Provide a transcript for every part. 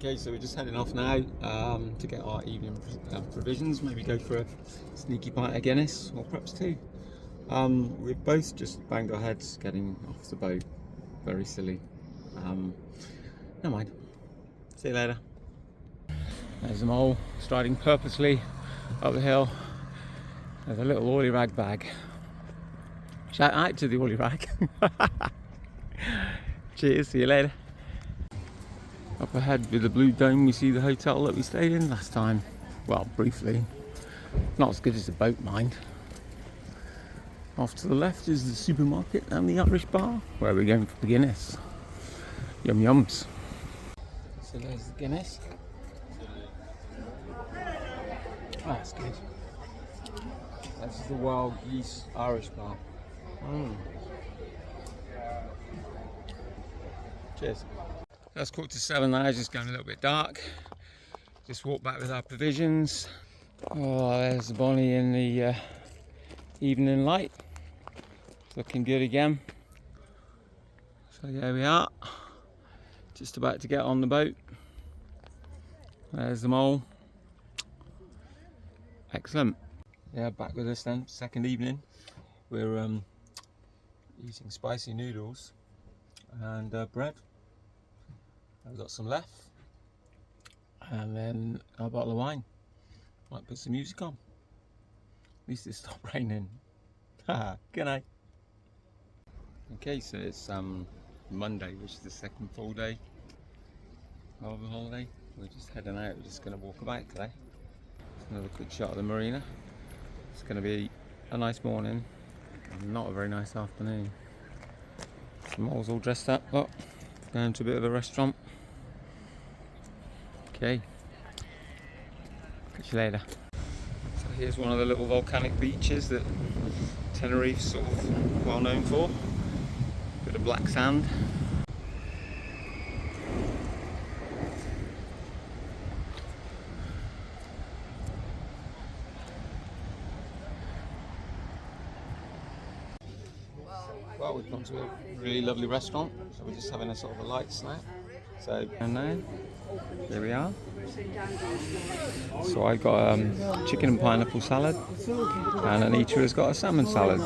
Okay, so we're just heading off now to get our evening provisions, maybe go for a sneaky pint of Guinness, or perhaps two. We've both just banged our heads getting off the boat. Very silly. Never mind. See you later. There's the mole striding purposely up the hill. There's a little oily rag bag. Shout out to the oily rag. Cheers, see you later. Up ahead with the blue dome we see the hotel that we stayed in last time. Well, briefly. Not as good as the boat, mind. Off to the left is the supermarket and the Irish bar, where we're going for the Guinness. Yum yums. So there's the Guinness. Oh, that's good. This is the Wild Geese Irish bar. Cheers. That's 6:45 now, it's just going a little bit dark. Just walked back with our provisions. Oh, there's the Bonnie in the evening light. Looking good again. So here we are. Just about to get on the boat. There's the mole. Excellent. Yeah, back with us then, second evening. We're eating spicy noodles and bread. I've got some left, and then a bottle of wine. Might put some music on. At least it stopped raining. Good night. Okay, so it's Monday, which is the second full day of the holiday. We're just heading out. We're just going to walk about today. Another quick shot of the marina. It's going to be a nice morning, and not a very nice afternoon. The mole's all dressed up. Look, going to a bit of a restaurant. Okay, catch you later. So here's one of the little volcanic beaches that Tenerife's sort of well known for. Bit of black sand. Well, we've come to a really lovely restaurant, so we're just having a sort of a light snack. So, and now, here we are. So I got chicken and pineapple salad, and Anita has got a salmon salad.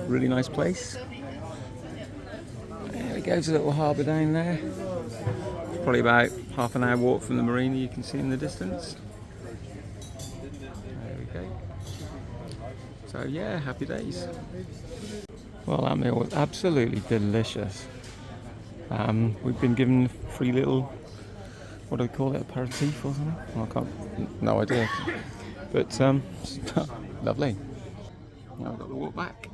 Really nice place. There we go, there's a little harbour down there. Probably about half an hour walk from the marina, you can see in the distance. There we go. So yeah, happy days. Well, that meal was absolutely delicious. We've been given free little, what do we call it, aperitif or something? I can't, no idea. But lovely. Now we've got to walk back.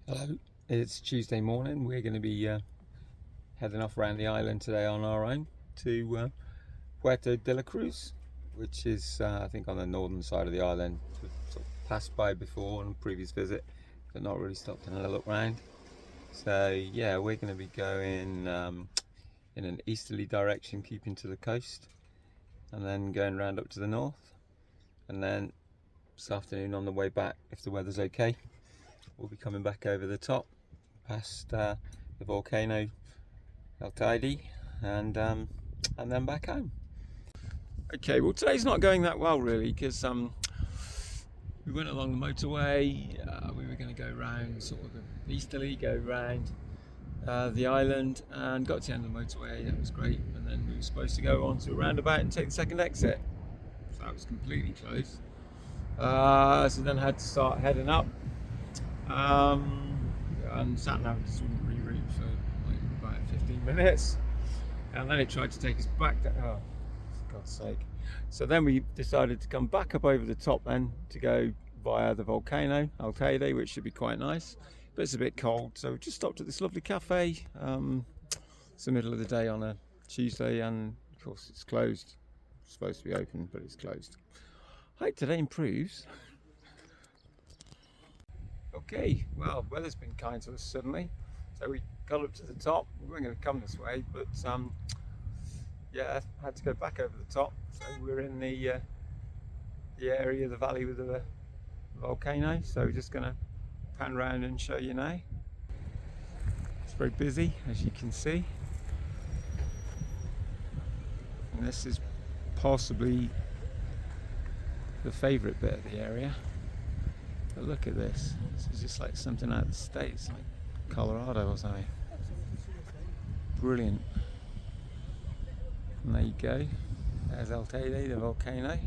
Hello, it's Tuesday morning. We're going to be heading off around the island today on our own to Puerto de la Cruz, which is I think on the northern side of the island. We've sort of passed by before on a previous visit, but not really stopped and had a look round. So yeah, we're going to be going in an easterly direction, keeping to the coast, and then going round up to the north, and then this afternoon on the way back, if the weather's okay, we'll be coming back over the top past the volcano and then back home. Okay, well today's not going that well really, because we went along the motorway. We were going to go round sort of easterly, go round the island, and got to the end of the motorway. That was great, and then we were supposed to go on to a roundabout and take the second exit, so that was completely closed. So then had to start heading up. And sat nav just wouldn't reroute for like about 15 minutes, and then it tried to take us back to, oh for God's sake. So then we decided to come back up over the top then to go via the volcano Alteide, which should be quite nice, but it's a bit cold, so we just stopped at this lovely cafe. It's the middle of the day on a Tuesday, and of course it's closed. It's supposed to be open, but it's closed. I hope today improves. Okay, well, weather's been kind to us suddenly, so we got up to the top. We weren't going to come this way, but yeah, I had to go back over the top. So we're in the area of the valley with the volcano. So we're just going to pan around and show you now. It's very busy, as you can see. And this is possibly the favourite bit of the area. But look at this. This is just like something out of the States, like Colorado or something. Brilliant. And there you go. There's El Teide, the volcano.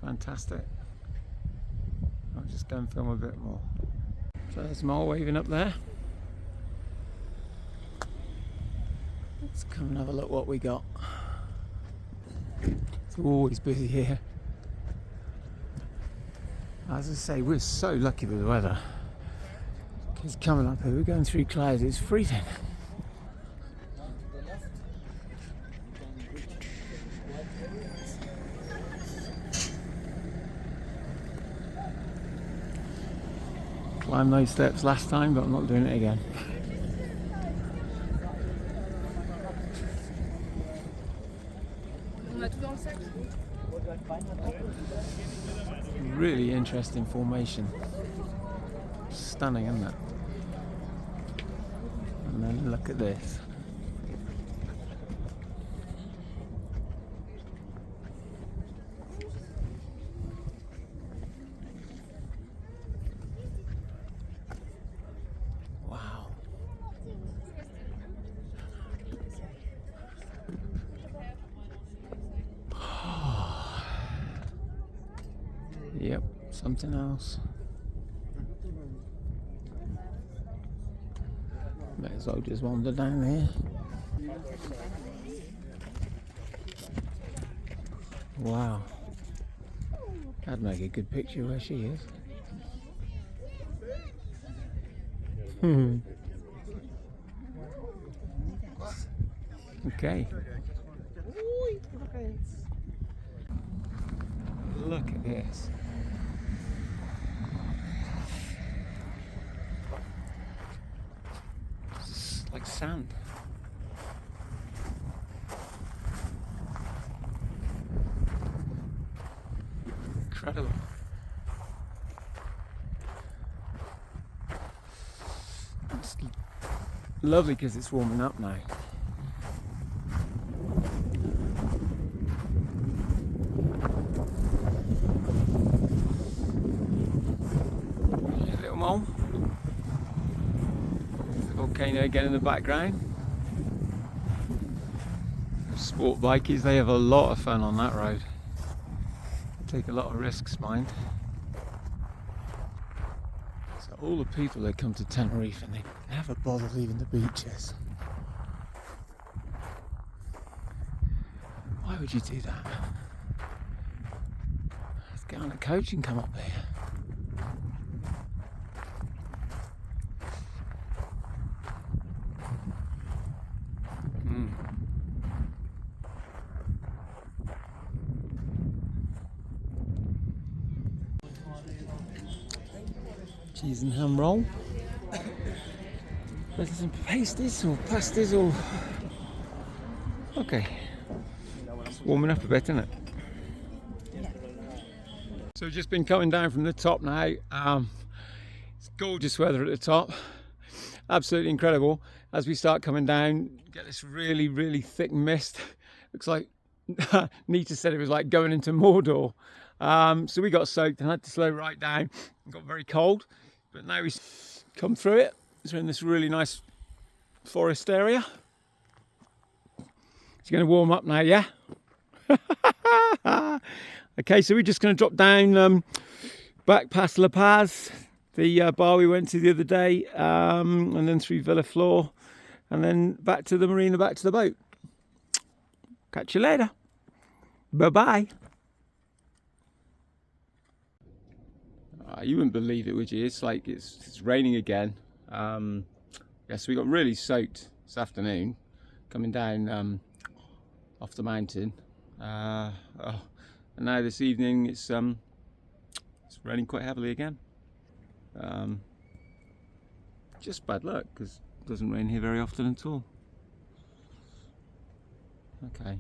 Fantastic. I'll just go and film a bit more. So there's Mole waving up there. Let's come and have a look what we got. It's always busy here. As I say, we're so lucky with the weather. Because coming up here, we're going through clouds, it's freezing. Climbed those steps last time, but I'm not doing it again. Really interesting formation. Stunning, isn't it? And then look at this. Wow. Yep, something else. May as well just wander down here. Wow. That'd make a good picture where she is. Okay. Look at this. It's like sand. Incredible. It's lovely because it's warming up now. Little mole. There's the volcano again in the background. Sport bikies, they have a lot of fun on that road. They take a lot of risks, mind. So all the people that come to Tenerife and they never bother leaving the beaches. Why would you do that? Let's get on a coach and come up here. Cheese and ham roll. There's some pasties or pasties or... Okay. It's warming up a bit, isn't it? So we've just been coming down from the top now. It's gorgeous weather at the top. Absolutely incredible. As we start coming down, get this really, really thick mist. Looks like Nita said it was like going into Mordor. So we got soaked and had to slow right down. It got very cold. But now we've come through it. So we're in this really nice forest area. It's going to warm up now, yeah? Okay, so we're just going to drop down back past La Paz, the bar we went to the other day, and then through Villa Flor, and then back to the marina, back to the boat. Catch you later. Bye-bye. You wouldn't believe it, would you? It's like it's raining again. Yeah, so we got really soaked this afternoon coming down off the mountain. Oh, and now this evening it's raining quite heavily again. Just bad luck because it doesn't rain here very often at all. Okay.